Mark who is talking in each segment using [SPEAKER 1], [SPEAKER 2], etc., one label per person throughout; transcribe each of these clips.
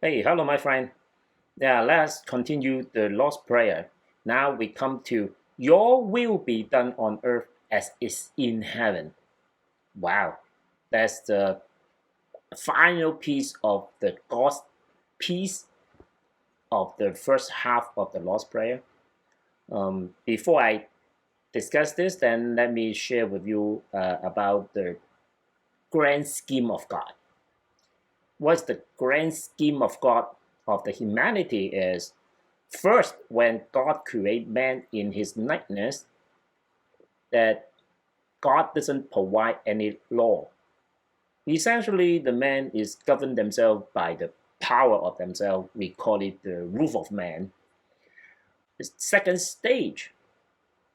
[SPEAKER 1] Hey, hello, my friend. Yeah, let's continue the Lord's Prayer. Now we come to Your will be done on earth as is in heaven. Wow, that's the final piece of the God's piece of the first half of the Lord's Prayer. Before I discuss this, then let me share with you about the grand scheme of God. What's the grand scheme of God of the humanity is first when God created man in his likeness, that God doesn't provide any law. Essentially, the man is governed themselves by the power of themselves. We call it the rule of man. The second stage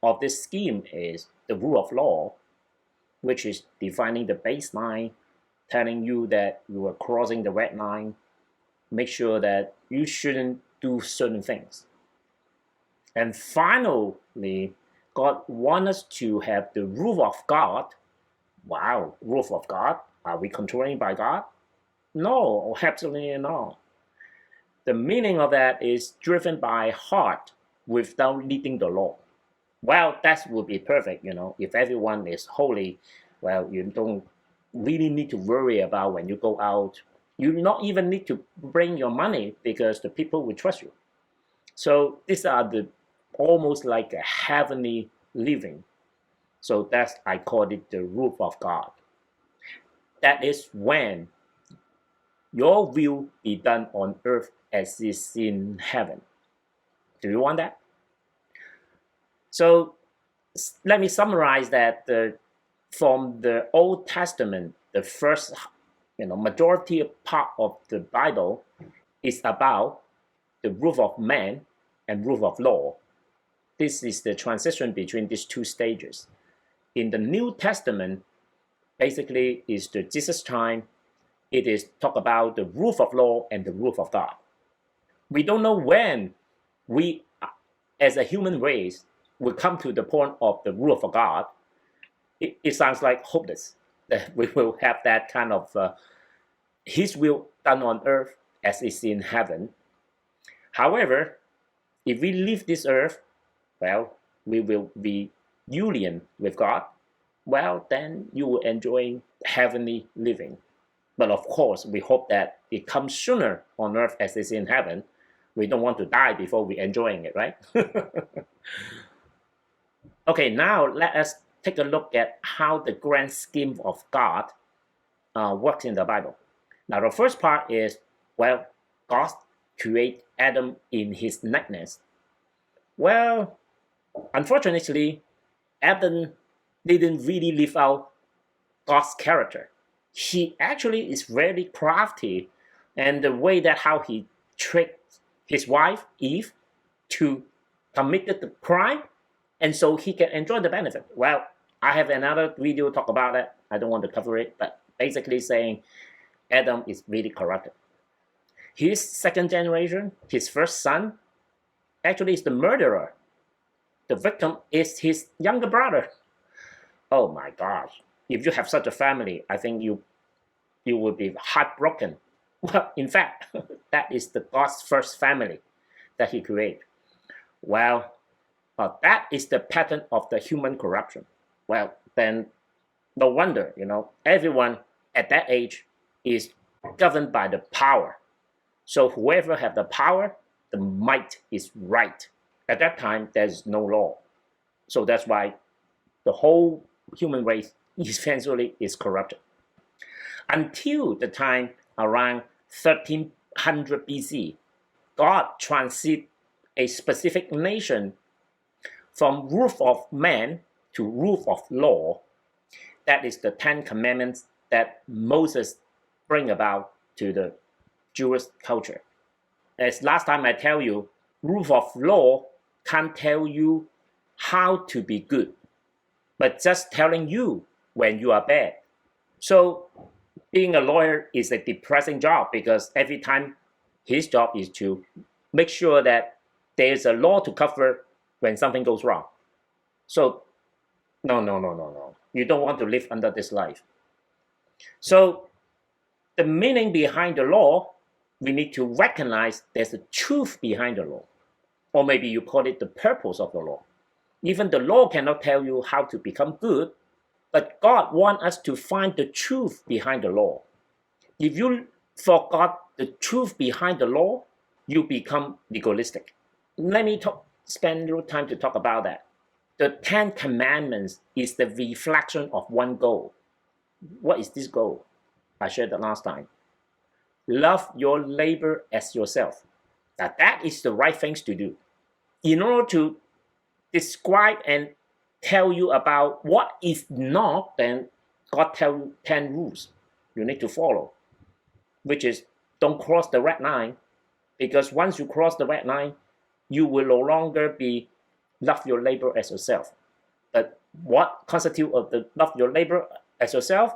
[SPEAKER 1] of this scheme is the rule of law, which is defining the baseline, telling you that you are crossing the red line, make sure that you shouldn't do certain things. And finally, God wants us to have the rule of God. Wow, rule of God? Are we controlling by God? No, absolutely not. The meaning of that is driven by heart without needing the law. Well, that would be perfect. If everyone is holy, well, you don't really need to worry about when you go out. You do not even need to bring your money because the people will trust you. So these are the almost like a heavenly living. So that's I call it the roof of God. That is when your will be done on earth as is in heaven. Do you want that? So let me summarize that from the Old Testament, the first majority part of the Bible is about the rule of man and rule of law. This is the transition between these two stages. In the New Testament, basically is the Jesus time. It is talk about the rule of law and the rule of God. We don't know when we, as a human race, will come to the point of the rule of God. It sounds like hopeless that we will have that kind of His will done on earth as is in heaven. However, if we leave this earth, well, we will be union with God. Well, then you will enjoy heavenly living. But of course, we hope that it comes sooner on earth as is in heaven. We don't want to die before we enjoying it, right? Okay, now let us take a look at how the grand scheme of God works in the Bible. Now, the first part is, well, God created Adam in his likeness. Well, unfortunately, Adam didn't really live out God's character. He actually is very crafty, and the way that how he tricked his wife Eve to commit the crime, and so he can enjoy the benefit. Well, I have another video talk about that. I don't want to cover it, but basically saying Adam is really corrupted. His second generation, his first son, actually is the murderer. The victim is his younger brother. Oh my gosh. If you have such a family, I think you will be heartbroken. Well, in fact, that is the God's first family that he created. Well, that is the pattern of the human corruption. Well, then no wonder, everyone at that age is governed by the power. So whoever have the power, the might is right. At that time, there's no law. So that's why the whole human race essentially is corrupted. Until the time around 1300 BC, God transit a specific nation from rule of man to rule of law. That is the 10 Commandments that Moses bring about to the Jewish culture. As last time I tell you, rule of law can't tell you how to be good, but just telling you when you are bad. So being a lawyer is a depressing job because every time his job is to make sure that there's a law to cover when something goes wrong. So no. You don't want to live under this life. So the meaning behind the law we need to recognize there's a truth behind the law. Or maybe you call it the purpose of the law. Even the law cannot tell you how to become good, but God wants us to find the truth behind the law. If you forgot the truth behind the law, you become legalistic. Let me spend a little time to talk about that. The 10 Commandments is the reflection of one goal. What is this goal? I shared that last time. Love your neighbor as yourself. Now that is the right things to do. In order to describe and tell you about what is not, then God tells you 10 rules you need to follow, which is don't cross the red line, because once you cross the red line, you will no longer be love your neighbor as yourself. But what constitutes of the love your neighbor as yourself?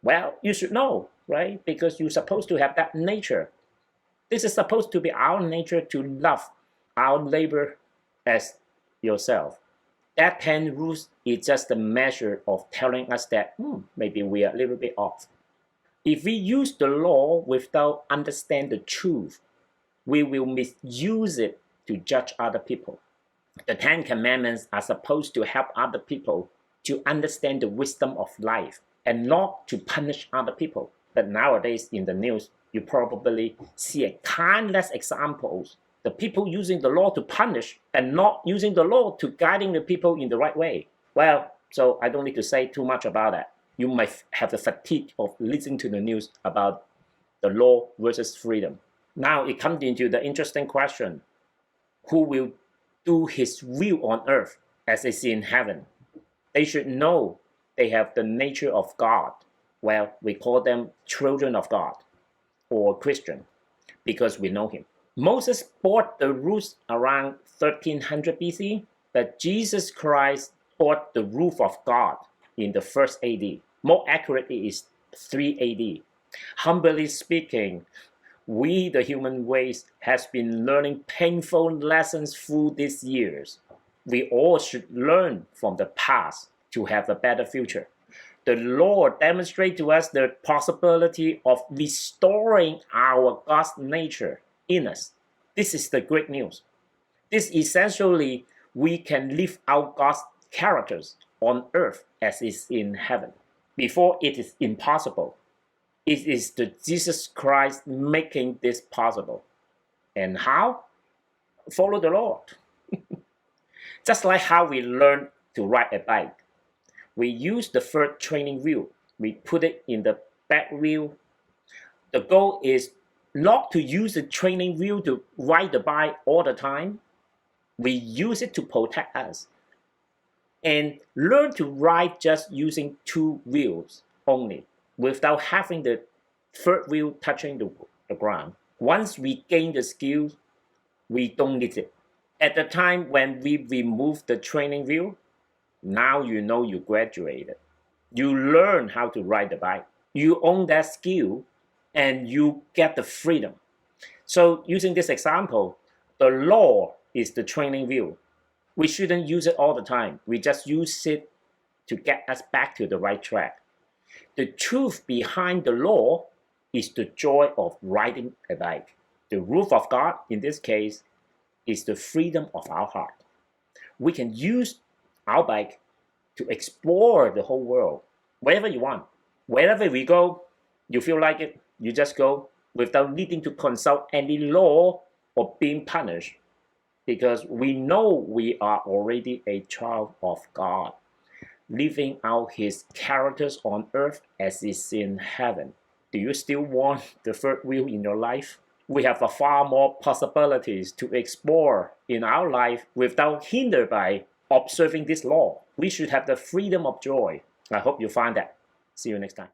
[SPEAKER 1] Well, you should know, right? Because you're supposed to have that nature. This is supposed to be our nature, to love our neighbor as yourself. That 10 rules is just a measure of telling us that maybe we are a little bit off. If we use the law without understanding the truth, we will misuse it to judge other people. The 10 Commandments are supposed to help other people to understand the wisdom of life and not to punish other people. But nowadays in the news, you probably see a countless examples. The people using the law to punish and not using the law to guiding the people in the right way. Well, so I don't need to say too much about that. You might have the fatigue of listening to the news about the law versus freedom. Now it comes into the interesting question. Who will do his will on earth as is in heaven? They should know they have the nature of God. Well, we call them children of God or Christian because we know him. Moses brought the rules around 1300 BC, but Jesus Christ brought the rule of God in the 1st AD. More accurately is 3 AD. Humbly speaking, we, the human race, has been learning painful lessons through these years. We all should learn from the past to have a better future. The Lord demonstrates to us the possibility of restoring our God's nature in us. This is the great news. This essentially, we can live out God's characters on earth as is in heaven. Before it is impossible. It is the Jesus Christ making this possible. And how? Follow the Lord. Just like how we learn to ride a bike. We use the third training wheel. We put it in the back wheel. The goal is not to use the training wheel to ride the bike all the time. We use it to protect us. And learn to ride just using 2 wheels only, without having the third wheel touching the ground. Once we gain the skills, we don't need it. At the time when we remove the training wheel, now you know you graduated. You learn how to ride the bike. You own that skill and you get the freedom. So using this example, the law is the training wheel. We shouldn't use it all the time. We just use it to get us back to the right track. The truth behind the law is the joy of riding a bike. The rule of God, in this case, is the freedom of our heart. We can use our bike to explore the whole world, wherever you want. Wherever we go, you feel like it, you just go without needing to consult any law or being punished, because we know we are already a child of God, living out his characters on earth as is in heaven. Do you still want the third wheel in your life? We have far more possibilities to explore in our life without hindered by observing this law. We should have the freedom of joy. I hope you find that. See you next time.